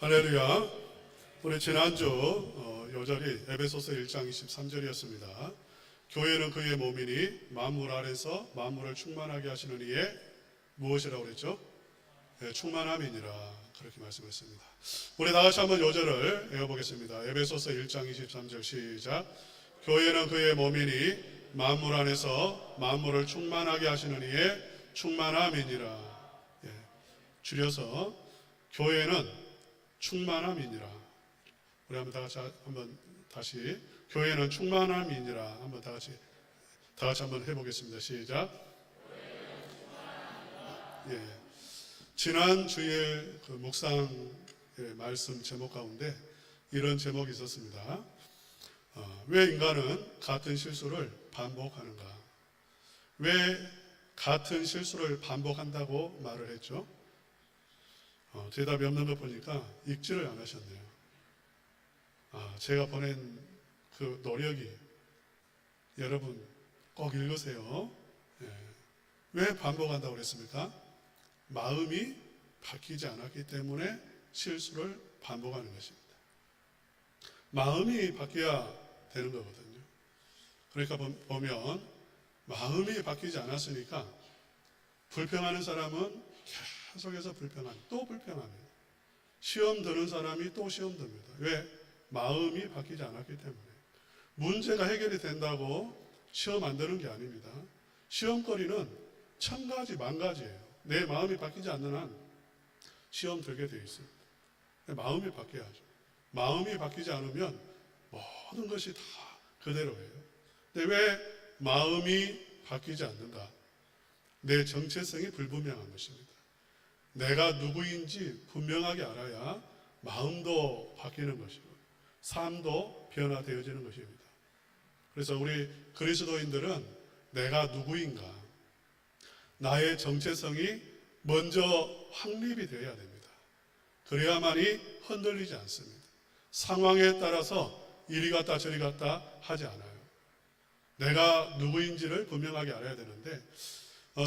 할렐루야. 우리 지난주 요절이 에베소서 1장 23절이었습니다. 교회는 그의 몸이니 만물 아래서 만물을 충만하게 하시는 이의 무엇이라고 그랬죠? 충만함이니라, 그렇게 말씀했습니다. 우리 다같이 한번 요절을 외워보겠습니다. 에베소서 1장 23절 시작. 교회는 그의 몸이니 만물 안에서 만물을 충만하게 하시는 이의 충만함이니라. 줄여서 교회는 충만함이니라. 우리 한번 다시 교회는 충만함이니라 한번 다 같이 한번 해보겠습니다. 시작. 지난 주일 그 묵상 말씀 제목 가운데 이런 제목이 있었습니다. 왜 인간은 같은 실수를 반복하는가? 왜 같은 실수를 반복한다고 말을 했죠? 대답이 없는 거 보니까 읽지를 안 하셨네요. 제가 보낸 그 노력이 여러분 꼭 읽으세요. 왜 반복한다고 그랬습니까? 마음이 바뀌지 않았기 때문에 실수를 반복하는 것입니다. 마음이 바뀌어야 되는 거거든요. 그러니까 보면 마음이 바뀌지 않았으니까 불평하는 사람은 계속해서 또 불평합니다. 시험 드는 사람이 또 시험 듭니다. 왜? 마음이 바뀌지 않았기 때문에. 문제가 해결이 된다고 시험 안 드는 게 아닙니다. 시험거리는 천 가지 만 가지예요. 내 마음이 바뀌지 않는 한 시험 들게 되어 있습니다. 마음이 바뀌어야죠. 마음이 바뀌지 않으면 모든 것이 다 그대로예요. 근데 왜 마음이 바뀌지 않는가? 내 정체성이 불분명한 것입니다. 내가 누구인지 분명하게 알아야 마음도 바뀌는 것이고 삶도 변화되어지는 것입니다. 그래서 우리 그리스도인들은 내가 누구인가, 나의 정체성이 먼저 확립이 되어야 됩니다. 그래야만이 흔들리지 않습니다. 상황에 따라서 이리 갔다 저리 갔다 하지 않아요. 내가 누구인지를 분명하게 알아야 되는데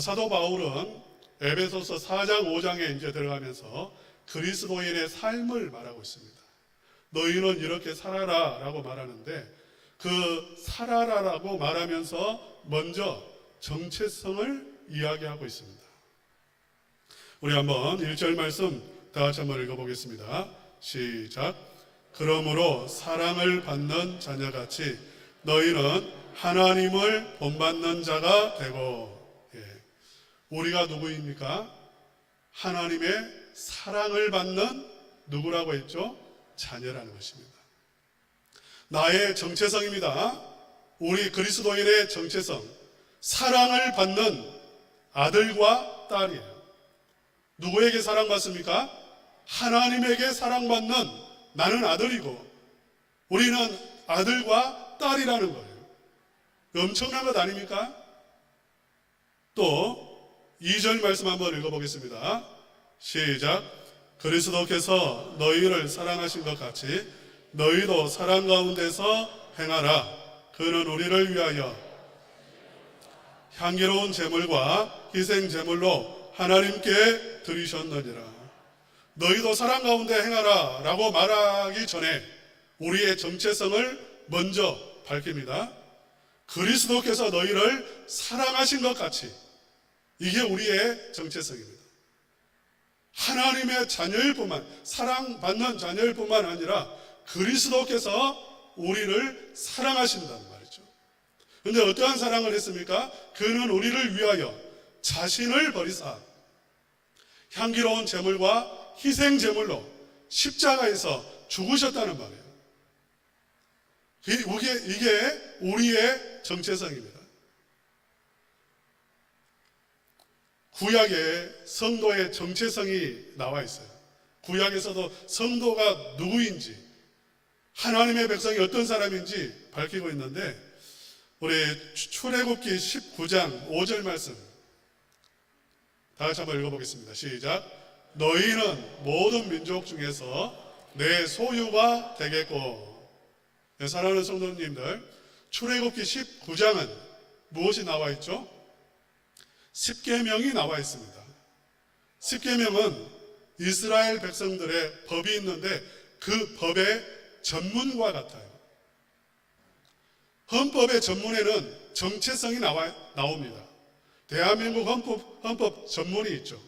사도 바울은 에베소서 4장 5장에 이제 들어가면서 그리스도인의 삶을 말하고 있습니다. 너희는 이렇게 살아라 라고 말하는데 그 살아라라고 말하면서 먼저 정체성을 이야기하고 있습니다. 우리 한번 1절 말씀 다 같이 한번 읽어보겠습니다. 시작. 그러므로 사랑을 받는 자녀같이 너희는 하나님을 본받는 자가 되고. 우리가 누구입니까? 하나님의 사랑을 받는 누구라고 했죠? 자녀라는 것입니다. 나의 정체성입니다. 우리 그리스도인의 정체성, 사랑을 받는 아들과 딸이에요. 누구에게 사랑받습니까? 하나님에게 사랑받는 나는 아들이고 우리는 아들과 딸이라는 거예요. 엄청난 것 아닙니까? 또 2절 말씀 한번 읽어보겠습니다. 시작. 그리스도께서 너희를 사랑하신 것 같이 너희도 사랑 가운데서 행하라. 그는 우리를 위하여 향기로운 제물과 희생 제물로 하나님께 드리셨느니라. 너희도 사랑 가운데 행하라 라고 말하기 전에 우리의 정체성을 먼저 밝힙니다. 그리스도께서 너희를 사랑하신 것 같이, 이게 우리의 정체성입니다. 하나님의 자녀일 뿐만, 사랑받는 자녀일 뿐만 아니라 그리스도께서 우리를 사랑하신다는 말이죠. 그런데 어떠한 사랑을 했습니까? 그는 우리를 위하여 자신을 버리사 향기로운 제물과 희생 제물로 십자가에서 죽으셨다는 말이에요. 이게 우리의 정체성입니다. 구약에 성도의 정체성이 나와 있어요. 구약에서도 성도가 누구인지, 하나님의 백성이 어떤 사람인지 밝히고 있는데 우리 출애굽기 19장 5절 말씀 다 같이 한번 읽어보겠습니다. 시작. 너희는 모든 민족 중에서 내 소유가 되겠고. 사랑하는 성도님들, 출애굽기 19장은 무엇이 나와 있죠? 십계명이 나와 있습니다. 십계명은 이스라엘 백성들의 법이 있는데 그 법의 전문과 같아요. 헌법의 전문에는 정체성이 나옵니다. 대한민국 헌법 전문이 있죠.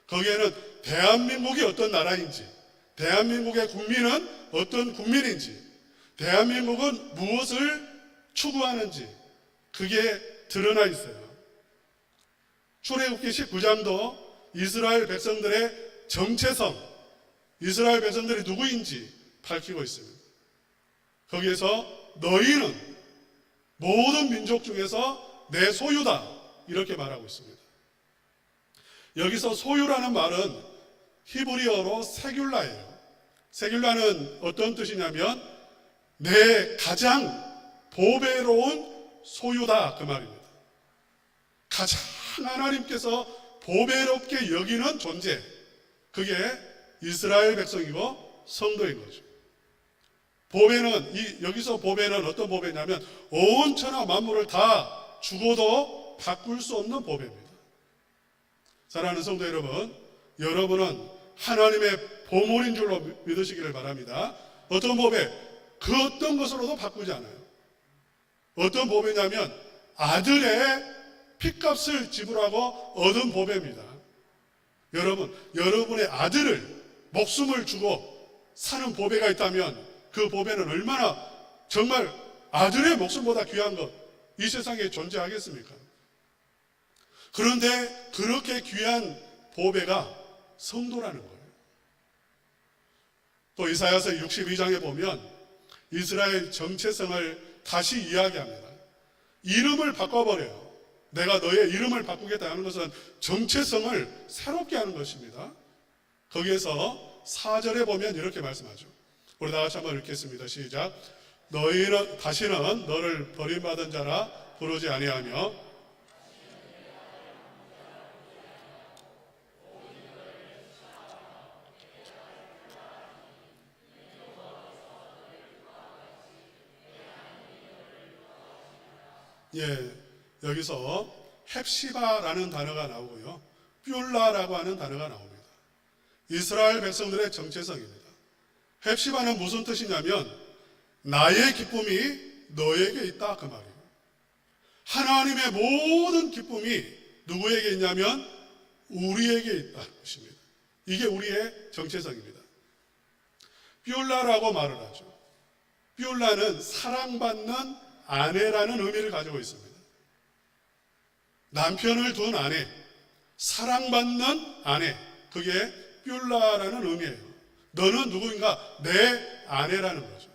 거기에는 대한민국이 어떤 나라인지, 대한민국의 국민은 어떤 국민인지, 대한민국은 무엇을 추구하는지 그게 드러나 있어요. 출애굽기 19장도 이스라엘 백성들의 정체성, 이스라엘 백성들이 누구인지 밝히고 있습니다. 거기에서 너희는 모든 민족 중에서 내 소유다 이렇게 말하고 있습니다. 여기서 소유라는 말은 히브리어로 세귤라예요. 세귤라는 어떤 뜻이냐면 내 가장 보배로운 소유다 그 말입니다. 가장 하나님께서 보배롭게 여기는 존재, 그게 이스라엘 백성이고 성도인 거죠. 보배는 여기서 보배는 어떤 보배냐면 온 천하 만물을 다 주고도 바꿀 수 없는 보배입니다. 사랑하는 성도 여러분, 여러분은 하나님의 보물인 줄로 믿으시기를 바랍니다. 어떤 보배? 그 어떤 것으로도 바꾸지 않아요. 어떤 보배냐면 아들의 핏값을 지불하고 얻은 보배입니다. 여러분, 여러분의 아들을 목숨을 주고 사는 보배가 있다면 그 보배는 얼마나 정말 아들의 목숨보다 귀한 것 이 세상에 존재하겠습니까? 그런데 그렇게 귀한 보배가 성도라는 거예요. 또 이사야서 62장에 보면 이스라엘 정체성을 다시 이야기합니다. 이름을 바꿔버려요. 내가 너의 이름을 바꾸겠다 하는 것은 정체성을 새롭게 하는 것입니다. 거기에서 4절에 보면 이렇게 말씀하죠. 우리 다 같이 한번 읽겠습니다. 시작. 너희는 다시는 너를 버림받은 자라 부르지 아니하며 여기서 헵시바라는 단어가 나오고요. 뷸라라고 하는 단어가 나옵니다. 이스라엘 백성들의 정체성입니다. 헵시바는 무슨 뜻이냐면 나의 기쁨이 너에게 있다 그 말이에요. 하나님의 모든 기쁨이 누구에게 있냐면 우리에게 있다는 것입니다. 이게 우리의 정체성입니다. 뷸라라고 말을 하죠. 뷸라는 사랑받는 아내라는 의미를 가지고 있습니다. 남편을 둔 아내, 사랑받는 아내, 그게 뷸라라는 의미예요. 너는 누구인가? 내 아내라는 거죠.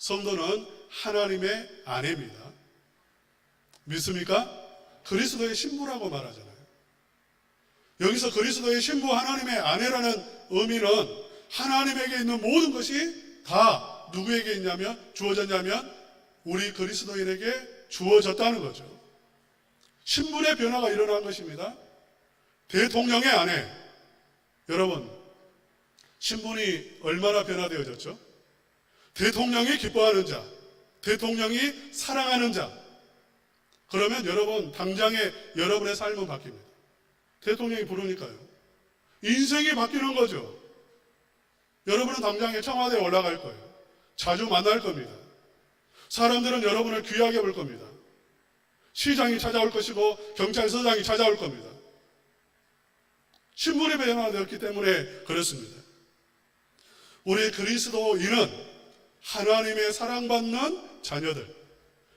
성도는 하나님의 아내입니다. 믿습니까? 그리스도의 신부라고 말하잖아요. 여기서 그리스도의 신부 하나님의 아내라는 의미는 하나님에게 있는 모든 것이 다 누구에게 있냐면 주어졌냐면 우리 그리스도인에게 주어졌다는 거죠. 신분의 변화가 일어난 것입니다. 대통령의 아내, 여러분 신분이 얼마나 변화되어졌죠? 대통령이 기뻐하는 자, 대통령이 사랑하는 자, 그러면 여러분 당장에 여러분의 삶은 바뀝니다. 대통령이 부르니까요. 인생이 바뀌는 거죠. 여러분은 당장에 청와대에 올라갈 거예요. 자주 만날 겁니다. 사람들은 여러분을 귀하게 볼 겁니다. 시장이 찾아올 것이고 경찰서장이 찾아올 겁니다. 신분이 변화되었기 때문에 그렇습니다. 우리 그리스도인은 하나님의 사랑받는 자녀들,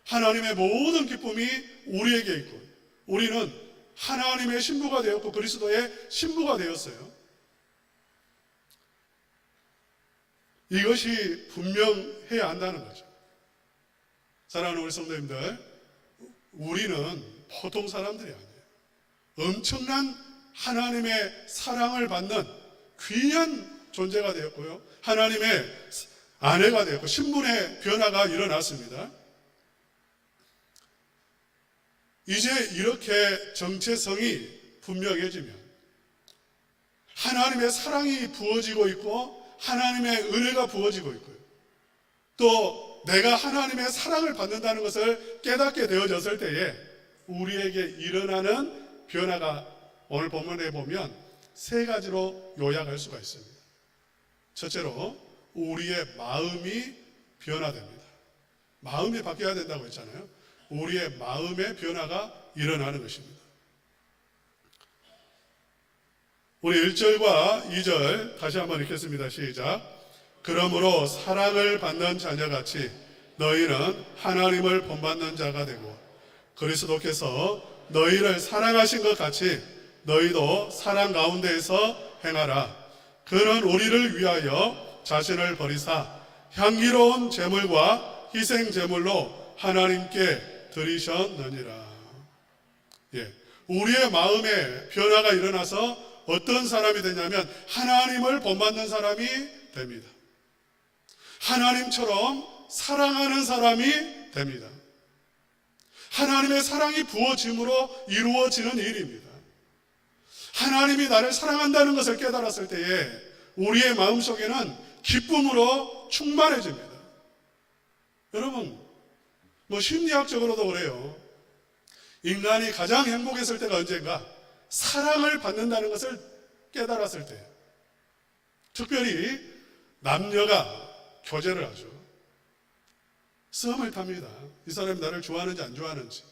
하나님의 모든 기쁨이 우리에게 있고 우리는 하나님의 신부가 되었고 그리스도의 신부가 되었어요. 이것이 분명해야 한다는 거죠. 사랑하는 우리 성도님들, 우리는 보통 사람들이 아니에요. 엄청난 하나님의 사랑을 받는 귀한 존재가 되었고요. 하나님의 아내가 되었고 신분의 변화가 일어났습니다. 이제 이렇게 정체성이 분명해지면 하나님의 사랑이 부어지고 있고 하나님의 은혜가 부어지고 있고요. 또 내가 하나님의 사랑을 받는다는 것을 깨닫게 되어졌을 때에 우리에게 일어나는 변화가 오늘 본문에 보면 세 가지로 요약할 수가 있습니다. 첫째로 우리의 마음이 변화됩니다. 마음이 바뀌어야 된다고 했잖아요. 우리의 마음의 변화가 일어나는 것입니다. 우리 1절과 2절 다시 한번 읽겠습니다. 시작. 그러므로 사랑을 받는 자녀같이 너희는 하나님을 본받는 자가 되고 그리스도께서 너희를 사랑하신 것 같이 너희도 사랑 가운데에서 행하라. 그는 우리를 위하여 자신을 버리사 향기로운 제물과 희생 제물로 하나님께 드리셨느니라. 우리의 마음에 변화가 일어나서 어떤 사람이 되냐면 하나님을 본받는 사람이 됩니다. 하나님처럼 사랑하는 사람이 됩니다. 하나님의 사랑이 부어짐으로 이루어지는 일입니다. 하나님이 나를 사랑한다는 것을 깨달았을 때에 우리의 마음속에는 기쁨으로 충만해집니다. 여러분, 심리학적으로도 그래요. 인간이 가장 행복했을 때가 언젠가? 사랑을 받는다는 것을 깨달았을 때. 특별히 남녀가 교제를 하죠. 싸움을 탑니다. 이 사람이 나를 좋아하는지 안 좋아하는지.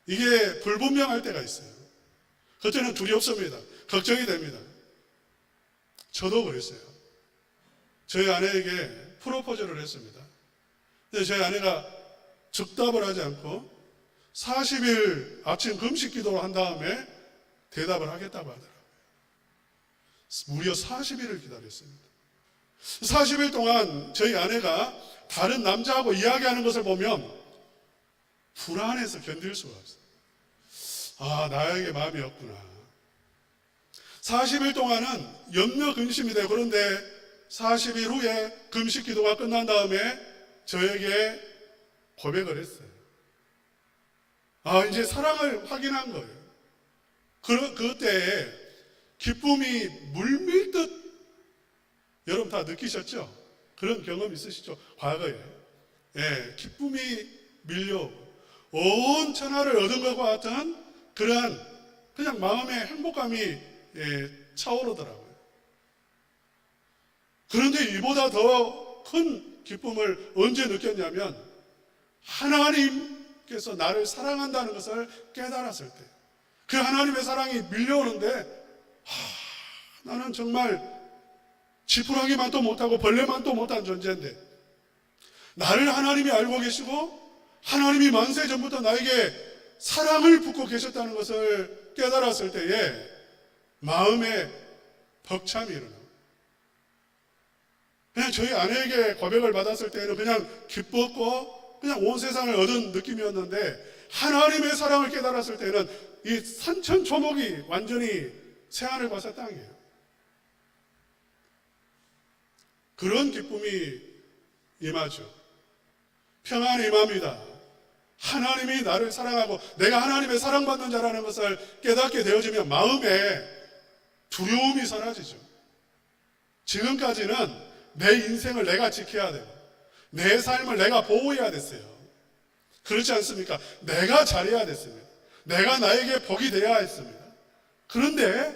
이게 불분명할 때가 있어요. 그때는 두렵습니다. 걱정이 됩니다. 저도 그랬어요. 저희 아내에게 프로포즈를 했습니다. 근데 저희 아내가 즉답을 하지 않고 40일 아침 금식 기도를 한 다음에 대답을 하겠다고 하더라고요. 무려 40일을 기다렸습니다. 40일 동안 저희 아내가 다른 남자하고 이야기하는 것을 보면 불안해서 견딜 수가 없어요. 아, 나에게 마음이 없구나. 40일 동안은 염려 근심이 되고, 그런데 40일 후에 금식 기도가 끝난 다음에 저에게 고백을 했어요. 아, 이제 사랑을 확인한 거예요. 그때에 기쁨이 물밀듯, 여러분 다 느끼셨죠? 그런 경험 있으시죠? 과거에. 기쁨이 밀려오고 온 천하를 얻은 것과 같은 그러한 그냥 마음의 행복감이 차오르더라고요. 그런데 이보다 더 큰 기쁨을 언제 느꼈냐면 하나님께서 나를 사랑한다는 것을 깨달았을 때, 그 하나님의 사랑이 밀려오는데 나는 정말 지푸라기만도 못하고 벌레만도 못한 존재인데 나를 하나님이 알고 계시고 하나님이 만세 전부터 나에게 사랑을 붓고 계셨다는 것을 깨달았을 때에 마음에 벅참이 일어나요. 그냥 저희 아내에게 고백을 받았을 때는 그냥 기뻤고 그냥 온 세상을 얻은 느낌이었는데 하나님의 사랑을 깨달았을 때는 이 산천초목이 완전히 새하늘 과사 땅이에요. 그런 기쁨이 임하죠. 평안이 임합니다. 하나님이 나를 사랑하고 내가 하나님의 사랑받는 자라는 것을 깨닫게 되어지면 마음에 두려움이 사라지죠. 지금까지는 내 인생을 내가 지켜야 되고 내 삶을 내가 보호해야 됐어요. 그렇지 않습니까? 내가 잘해야 됐습니다. 내가 나에게 복이 되어야 했습니다. 그런데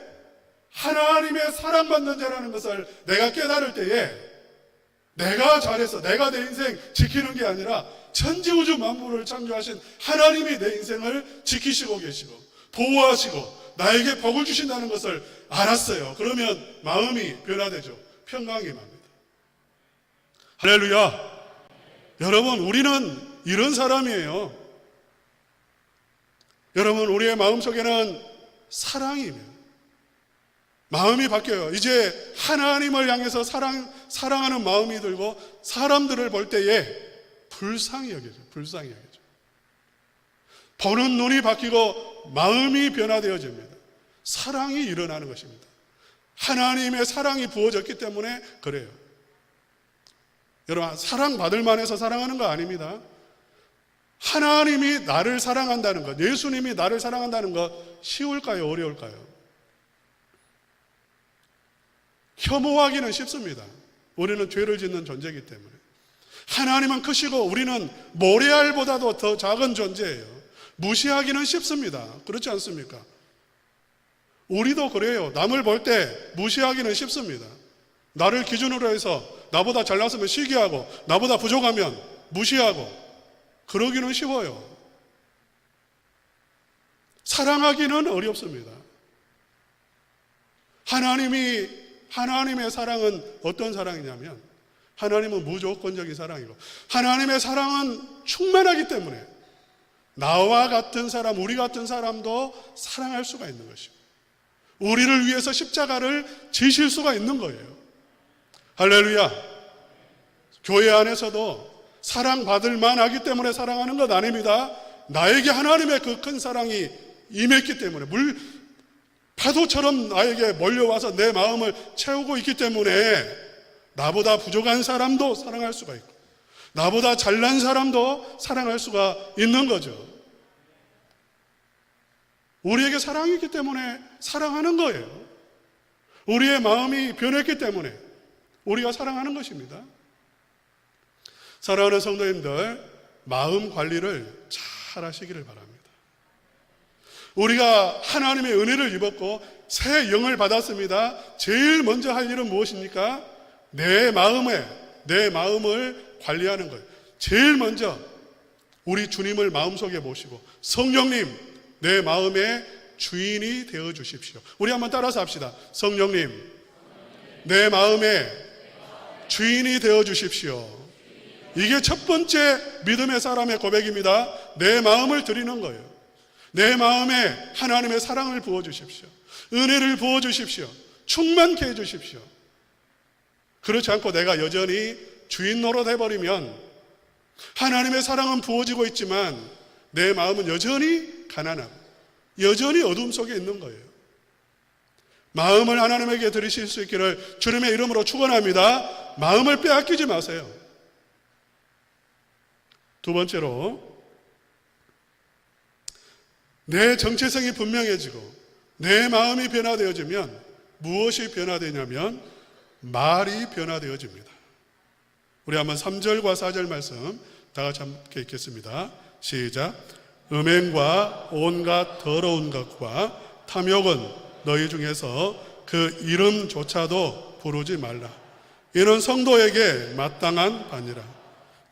하나님의 사랑받는 자라는 것을 내가 깨달을 때에 내가 잘해서 내가 내 인생 지키는 게 아니라 천지우주 만물을 창조하신 하나님이 내 인생을 지키시고 계시고 보호하시고 나에게 복을 주신다는 것을 알았어요. 그러면 마음이 변화되죠. 평강이 임합니다. 할렐루야. 여러분, 우리는 이런 사람이에요. 여러분, 우리의 마음속에는 사랑이며 마음이 바뀌어요. 이제 하나님을 향해서 사랑하는 마음이 들고 사람들을 볼 때에 불쌍히 여겨져. 불쌍히 여겨져. 보는 눈이 바뀌고 마음이 변화되어집니다. 사랑이 일어나는 것입니다. 하나님의 사랑이 부어졌기 때문에 그래요. 여러분, 사랑받을 만해서 사랑하는 거 아닙니다. 하나님이 나를 사랑한다는 것, 예수님이 나를 사랑한다는 것 쉬울까요? 어려울까요? 혐오하기는 쉽습니다. 우리는 죄를 짓는 존재이기 때문에. 하나님은 크시고 우리는 모래알보다도 더 작은 존재예요. 무시하기는 쉽습니다. 그렇지 않습니까? 우리도 그래요. 남을 볼 때 무시하기는 쉽습니다. 나를 기준으로 해서 나보다 잘났으면 시기하고 나보다 부족하면 무시하고 그러기는 쉬워요. 사랑하기는 어렵습니다. 하나님의 사랑은 어떤 사랑이냐면 하나님은 무조건적인 사랑이고 하나님의 사랑은 충만하기 때문에 나와 같은 사람, 우리 같은 사람도 사랑할 수가 있는 것이고 우리를 위해서 십자가를 지실 수가 있는 거예요. 할렐루야. 교회 안에서도 사랑받을 만하기 때문에 사랑하는 것 아닙니다. 나에게 하나님의 그 큰 사랑이 임했기 때문에 파도처럼 나에게 몰려와서 내 마음을 채우고 있기 때문에 나보다 부족한 사람도 사랑할 수가 있고 나보다 잘난 사람도 사랑할 수가 있는 거죠. 우리에게 사랑이 있기 때문에 사랑하는 거예요. 우리의 마음이 변했기 때문에 우리가 사랑하는 것입니다. 사랑하는 성도님들, 마음 관리를 잘 하시기를 바랍니다. 우리가 하나님의 은혜를 입었고 새 영을 받았습니다. 제일 먼저 할 일은 무엇입니까? 내 마음을 관리하는 거예요. 제일 먼저 우리 주님을 마음속에 모시고 성령님 내 마음의 주인이 되어 주십시오. 우리 한번 따라서 합시다. 성령님 내 마음의 주인이 되어 주십시오. 이게 첫 번째 믿음의 사람의 고백입니다. 내 마음을 드리는 거예요. 내 마음에 하나님의 사랑을 부어주십시오. 은혜를 부어주십시오. 충만케 해주십시오. 그렇지 않고 내가 여전히 주인 노릇 해버리면 하나님의 사랑은 부어지고 있지만 내 마음은 여전히 가난하고 여전히 어둠 속에 있는 거예요. 마음을 하나님에게 드리실 수 있기를 주님의 이름으로 축원합니다. 마음을 빼앗기지 마세요. 두 번째로 내 정체성이 분명해지고 내 마음이 변화되어지면 무엇이 변화되냐면 말이 변화되어집니다. 우리 한번 3절과 4절 말씀 다 같이 함께 읽겠습니다. 시작. 음행과 온갖 더러운 것과 탐욕은 너희 중에서 그 이름조차도 부르지 말라. 이는 성도에게 마땅한 바니라.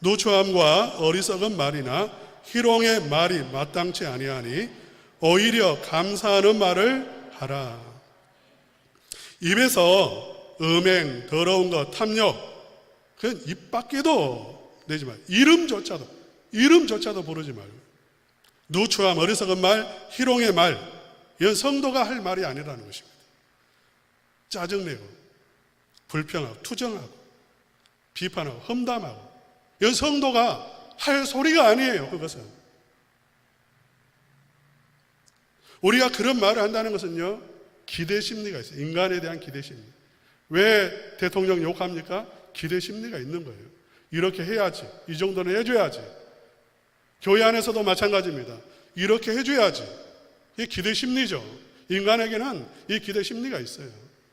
누추함과 어리석은 말이나 희롱의 말이 마땅치 아니하니 오히려 감사하는 말을 하라. 입에서 음행, 더러운 것, 탐욕, 그건 입 밖에도 내지 말고 이름조차도 부르지 말고 누추함, 어리석은 말, 희롱의 말, 이건 성도가 할 말이 아니라는 것입니다. 짜증내고 불평하고 투정하고 비판하고 험담하고 이건 성도가 할 소리가 아니에요. 그것은 우리가 그런 말을 한다는 것은요, 기대 심리가 있어요. 인간에 대한 기대 심리. 왜 대통령 욕합니까? 기대 심리가 있는 거예요. 이렇게 해야지, 이 정도는 해줘야지. 교회 안에서도 마찬가지입니다. 이렇게 해줘야지. 이게 기대 심리죠. 인간에게는 이 기대 심리가 있어요.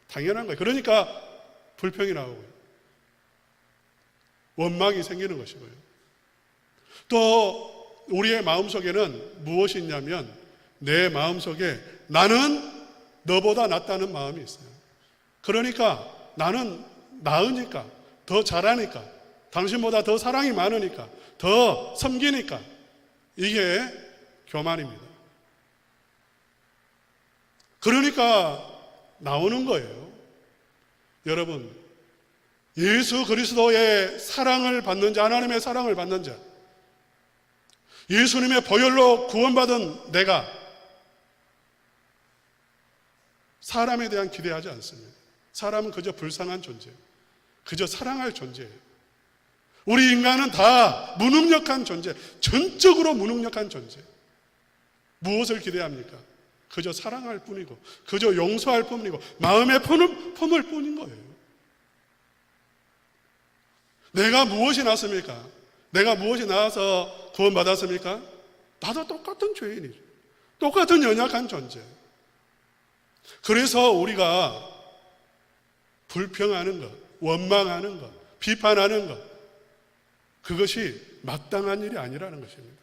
당연한 거예요. 그러니까 불평이 나오고요, 원망이 생기는 것이고요. 또 우리의 마음속에는 무엇이 있냐면 내 마음속에 나는 너보다 낫다는 마음이 있어요. 그러니까 나는 나으니까, 더 잘하니까, 당신보다 더 사랑이 많으니까, 더 섬기니까, 이게 교만입니다. 그러니까 나오는 거예요. 여러분, 예수 그리스도의 사랑을 받는 자, 하나님의 사랑을 받는 자, 예수님의 보혈로 구원받은 내가 사람에 대한 기대하지 않습니다. 사람은 그저 불쌍한 존재예요. 그저 사랑할 존재예요. 우리 인간은 다 무능력한 존재, 전적으로 무능력한 존재. 무엇을 기대합니까? 그저 사랑할 뿐이고, 그저 용서할 뿐이고, 마음에 품을 뿐인 거예요. 내가 무엇이 났습니까? 내가 무엇이 나와서 구원받았습니까? 나도 똑같은 죄인이죠. 똑같은 연약한 존재. 그래서 우리가 불평하는 것, 원망하는 것, 비판하는 것, 그것이 마땅한 일이 아니라는 것입니다.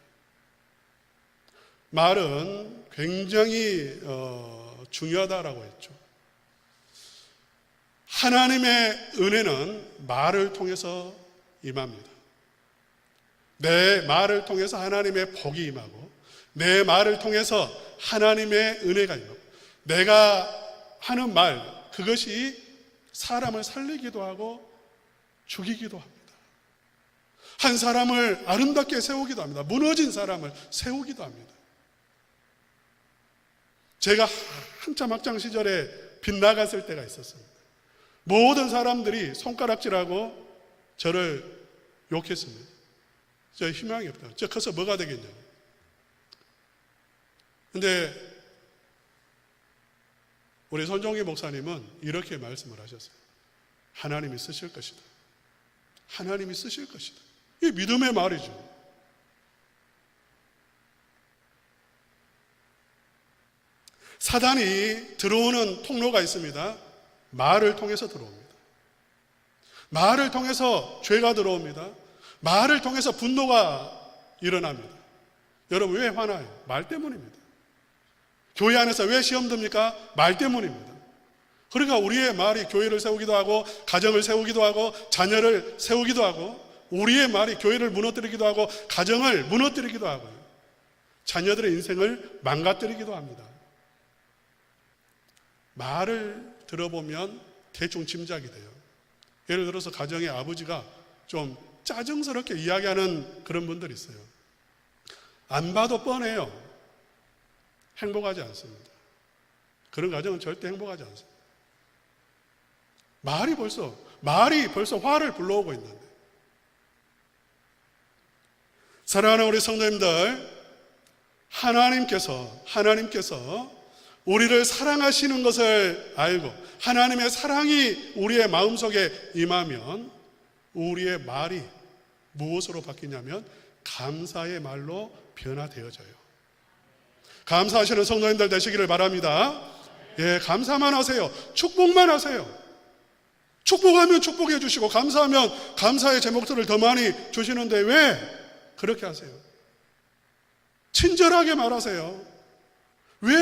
말은 굉장히 중요하다라고 했죠. 하나님의 은혜는 말을 통해서 임합니다. 내 말을 통해서 하나님의 복이 임하고, 내 말을 통해서 하나님의 은혜가 임하고, 내가 하는 말, 그것이 사람을 살리기도 하고 죽이기도 합니다. 한 사람을 아름답게 세우기도 합니다. 무너진 사람을 세우기도 합니다. 제가 한참 학창 시절에 빗나갔을 때가 있었습니다. 모든 사람들이 손가락질하고 저를 욕했습니다. 저 희망이 없다. 저 커서 뭐가 되겠냐고. 근데 우리 손종희 목사님은 이렇게 말씀을 하셨어요. 하나님이 쓰실 것이다. 하나님이 쓰실 것이다. 이게 믿음의 말이죠. 사단이 들어오는 통로가 있습니다. 말을 통해서 들어옵니다. 말을 통해서 죄가 들어옵니다. 말을 통해서 분노가 일어납니다. 여러분 왜 화나요? 말 때문입니다. 교회 안에서 왜 시험 듭니까? 말 때문입니다. 그러니까 우리의 말이 교회를 세우기도 하고, 가정을 세우기도 하고, 자녀를 세우기도 하고, 우리의 말이 교회를 무너뜨리기도 하고, 가정을 무너뜨리기도 하고, 자녀들의 인생을 망가뜨리기도 합니다. 말을 들어보면 대충 짐작이 돼요. 예를 들어서 가정의 아버지가 좀 짜증스럽게 이야기하는 그런 분들이 있어요. 안 봐도 뻔해요. 행복하지 않습니다. 그런 가정은 절대 행복하지 않습니다. 말이 벌써 화를 불러오고 있는데. 사랑하는 우리 성도님들, 하나님께서 우리를 사랑하시는 것을 알고 하나님의 사랑이 우리의 마음속에 임하면 우리의 말이 무엇으로 바뀌냐면 감사의 말로 변화되어져요. 감사하시는 성도님들 되시기를 바랍니다. 예, 감사만 하세요. 축복만 하세요. 축복하면 축복해 주시고, 감사하면 감사의 제목들을 더 많이 주시는데 왜 그렇게 하세요? 친절하게 말하세요. 왜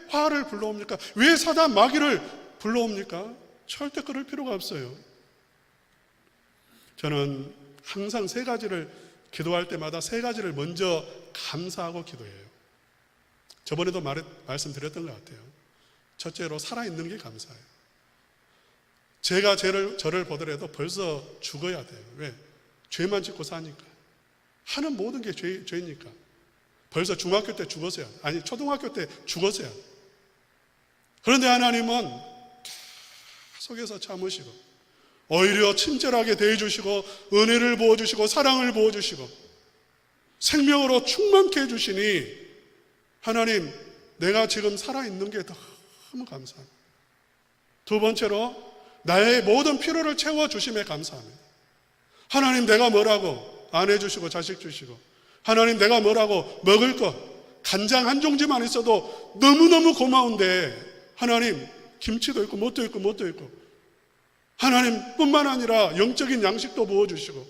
화를 불러옵니까? 왜 사단 마귀를 불러옵니까? 절대 그럴 필요가 없어요. 저는 항상 기도할 때마다 세 가지를 먼저 감사하고 기도해요. 저번에도 말씀드렸던 것 같아요. 첫째로 살아있는 게 감사해요. 제가 저를 보더라도 벌써 죽어야 돼요. 왜? 죄만 짓고 사니까. 하는 모든 게 죄니까. 벌써 중학교 때 죽었어야 돼요. 아니, 초등학교 때 죽었어야 돼요. 그런데 하나님은 계속해서 참으시고, 오히려 친절하게 대해주시고, 은혜를 부어주시고, 사랑을 부어주시고, 생명으로 충만케 해주시니, 하나님, 내가 지금 살아있는 게 너무 감사합니다. 두 번째로, 나의 모든 필요를 채워주심에 감사합니다. 하나님, 내가 뭐라고 아내 주시고 자식 주시고, 하나님, 내가 뭐라고 먹을 것 간장 한 종지만 있어도 너무너무 고마운데, 하나님, 김치도 있고 뭣도 있고 하나님뿐만 아니라 영적인 양식도 부어주시고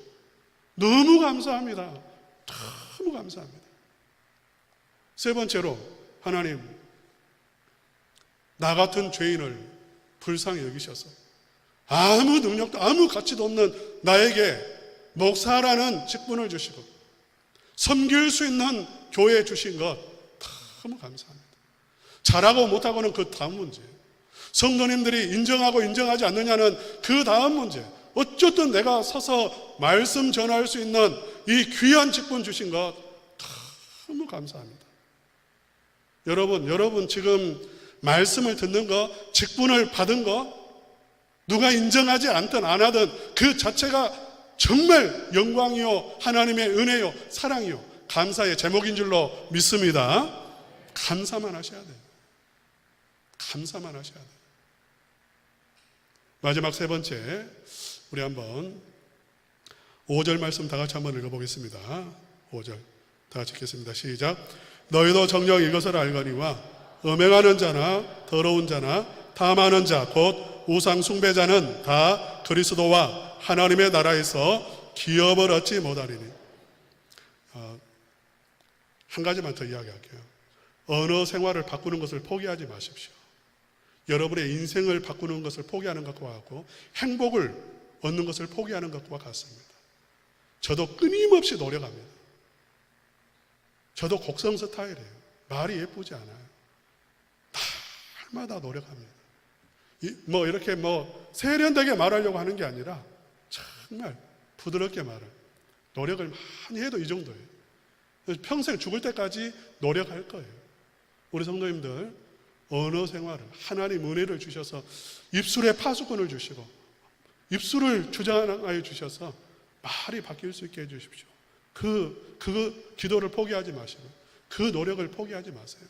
너무 감사합니다. 너무 감사합니다. 세 번째로, 하나님, 나 같은 죄인을 불쌍히 여기셔서 아무 능력도 아무 가치도 없는 나에게 목사라는 직분을 주시고 섬길 수 있는 교회 주신 것 너무 감사합니다. 잘하고 못하고는 그 다음 문제예요. 성도님들이 인정하고 인정하지 않느냐는 그 다음 문제. 어쨌든 내가 서서 말씀 전할 수 있는 이 귀한 직분 주신 것 너무 감사합니다. 여러분 지금 말씀을 듣는 거, 직분을 받은 거, 누가 인정하지 않든 안 하든 그 자체가 정말 영광이요, 하나님의 은혜요, 사랑이요, 감사의 제목인 줄로 믿습니다. 감사만 하셔야 돼요. 감사만 하셔야 돼요. 마지막 세 번째, 우리 한번 5절 말씀 다 같이 한번 읽어보겠습니다. 5절 다 같이 읽겠습니다. 시작. 너희도 정녕 이것을 알거니와 음행하는 자나 더러운 자나 탐하는 자 곧 우상 숭배자는 다 그리스도와 하나님의 나라에서 기업을 얻지 못하리니. 한 가지만 더 이야기할게요. 언어 생활을 바꾸는 것을 포기하지 마십시오. 여러분의 인생을 바꾸는 것을 포기하는 것과 같고 행복을 얻는 것을 포기하는 것과 같습니다. 저도 끊임없이 노력합니다. 저도 곡성 스타일이에요. 말이 예쁘지 않아요. 날마다 노력합니다. 이렇게 세련되게 말하려고 하는 게 아니라 정말 부드럽게 노력을 많이 해도 이 정도예요. 평생 죽을 때까지 노력할 거예요. 우리 성도님들 언어 생활을 하나님 은혜를 주셔서 입술에 파수꾼을 주시고 입술을 주장하여 주셔서 말이 바뀔 수 있게 해주십시오. 그 기도를 포기하지 마시고 그 노력을 포기하지 마세요.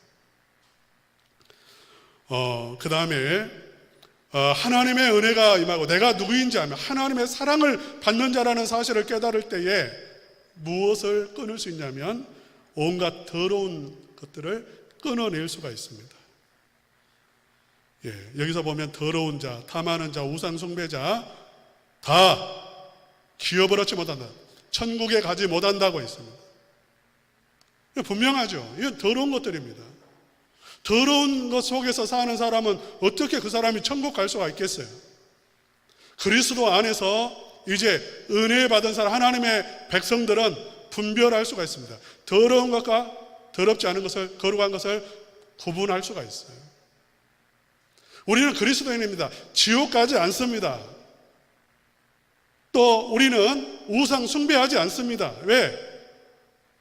그 다음에 하나님의 은혜가 임하고 내가 누구인지 알면 하나님의 사랑을 받는 자라는 사실을 깨달을 때에 무엇을 끊을 수 있냐면 온갖 더러운 것들을 끊어낼 수가 있습니다. 여기서 보면 더러운 자, 탐하는 자, 우상 숭배자 다 기어버렸지 못한다. 천국에 가지 못한다고 했습니다. 분명하죠. 이건 더러운 것들입니다. 더러운 것 속에서 사는 사람은 어떻게 그 사람이 천국 갈 수가 있겠어요? 그리스도 안에서 이제 은혜 받은 사람, 하나님의 백성들은 분별할 수가 있습니다. 더러운 것과 더럽지 않은 것을, 거룩한 것을 구분할 수가 있어요. 우리는 그리스도인입니다. 지옥 가지 않습니다. 또 우리는 우상 숭배하지 않습니다. 왜?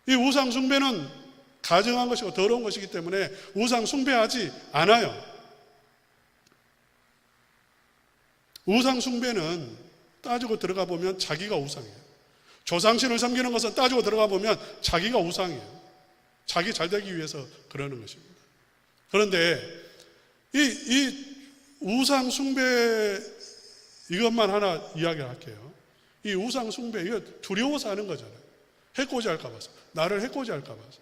이 우상 숭배는 가증한 것이고 더러운 것이기 때문에 우상 숭배하지 않아요. 우상 숭배는 따지고 들어가 보면 자기가 우상이에요. 조상신을 섬기는 것은 따지고 들어가 보면 자기가 우상이에요. 자기 잘 되기 위해서 그러는 것입니다. 그런데 이 우상 숭배 이것만 하나 이야기를 할게요. 이 우상 숭배 이거 두려워서 하는 거잖아요. 해코지할까 봐서, 나를 해코지할까 봐서.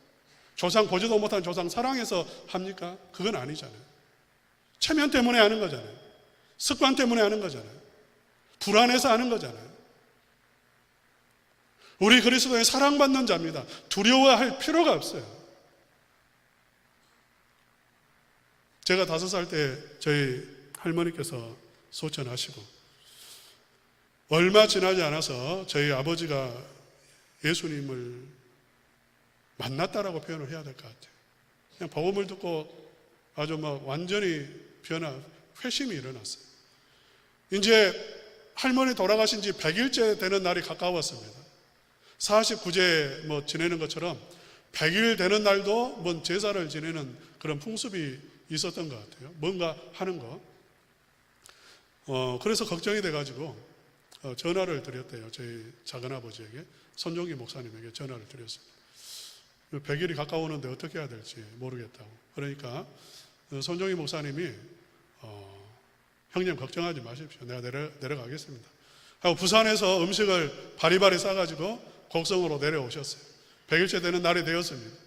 조상 보지도 못한 조상 사랑해서 합니까? 그건 아니잖아요. 체면 때문에 하는 거잖아요. 습관 때문에 하는 거잖아요. 불안해서 하는 거잖아요. 우리 그리스도의 사랑받는 자입니다. 두려워할 필요가 없어요. 제가 5살 때 저희 할머니께서 소천하시고 얼마 지나지 않아서 저희 아버지가 예수님을 만났다라고 표현을 해야 될 것 같아요. 그냥 복음을 듣고 아주 완전히 회심이 일어났어요. 이제 할머니 돌아가신 지 100일째 되는 날이 가까웠습니다. 49제 지내는 것처럼 100일 되는 날도 제사를 지내는 그런 풍습이 있었던 것 같아요. 뭔가 하는 거. 그래서 걱정이 돼가지고 전화를 드렸대요. 저희 작은아버지에게, 손종기 목사님에게 전화를 드렸습니다. 100일이 가까우는데 어떻게 해야 될지 모르겠다고. 그러니까 손종기 목사님이 형님 걱정하지 마십시오. 내가 내려가겠습니다 하고 부산에서 음식을 바리바리 싸가지고 곡성으로 내려오셨어요. 100일째 되는 날이 되었습니다.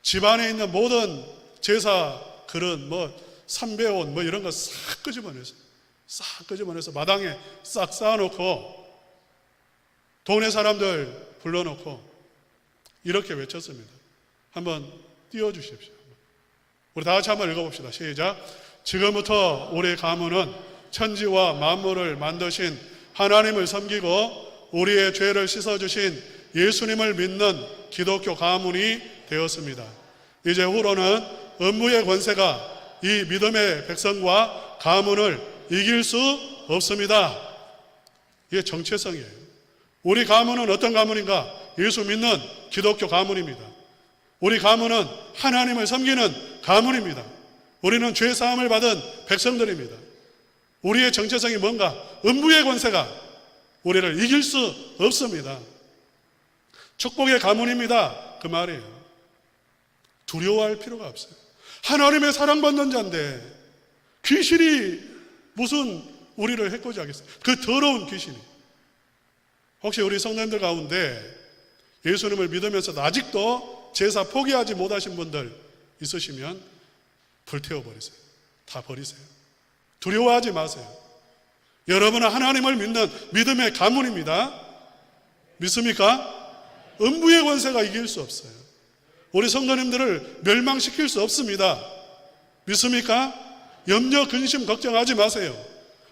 집안에 있는 모든 제사 그릇, 삼배옷 이런 거 싹 끄집어내서 마당에 싹 쌓아놓고 동네 사람들 불러놓고 이렇게 외쳤습니다. 한번 띄워주십시오. 우리 다 같이 한번 읽어봅시다. 시작. 지금부터 우리 가문은 천지와 만물을 만드신 하나님을 섬기고 우리의 죄를 씻어주신 예수님을 믿는 기독교 가문이 되었습니다. 이제 후로는 음부의 권세가 이 믿음의 백성과 가문을 이길 수 없습니다. 이게 정체성이에요. 우리 가문은 어떤 가문인가? 예수 믿는 기독교 가문입니다. 우리 가문은 하나님을 섬기는 가문입니다. 우리는 죄 사함을 받은 백성들입니다. 우리의 정체성이 뭔가? 음부의 권세가 우리를 이길 수 없습니다. 축복의 가문입니다. 그 말이에요. 두려워할 필요가 없어요. 하나님의 사랑받는 자인데 귀신이 무슨 우리를 해코지 하겠어요? 그 더러운 귀신이. 혹시 우리 성도님들 가운데 예수님을 믿으면서도 아직도 제사 포기하지 못하신 분들 있으시면 불태워버리세요. 다 버리세요. 두려워하지 마세요. 여러분은 하나님을 믿는 믿음의 가문입니다. 믿습니까? 음부의 권세가 이길 수 없어요. 우리 성도님들을 멸망시킬 수 없습니다. 믿습니까? 염려, 근심, 걱정하지 마세요.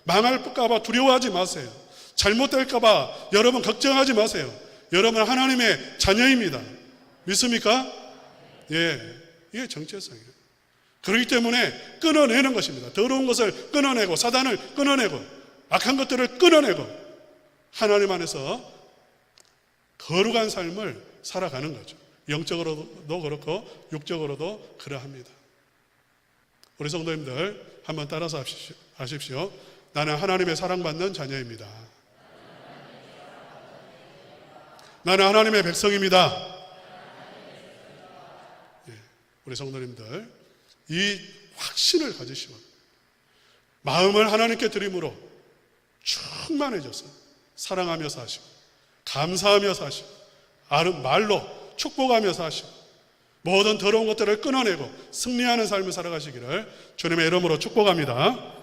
망할까봐 두려워하지 마세요. 잘못될까봐 여러분 걱정하지 마세요. 여러분 하나님의 자녀입니다. 믿습니까? 예, 이게 정체성이에요. 그렇기 때문에 끊어내는 것입니다. 더러운 것을 끊어내고 사단을 끊어내고 악한 것들을 끊어내고 하나님 안에서 거룩한 삶을 살아가는 거죠. 영적으로도 그렇고 육적으로도 그러합니다. 우리 성도님들 한번 따라서 하십시오. 나는 하나님의 사랑받는 자녀입니다. 나는 하나님의 백성입니다. 예, 우리 성도님들 이 확신을 가지시고 마음을 하나님께 드림으로 충만해져서 사랑하며 사시고 감사하며 사시고 말로 축복하며 사시고 모든 더러운 것들을 끊어내고 승리하는 삶을 살아가시기를 주님의 이름으로 축복합니다.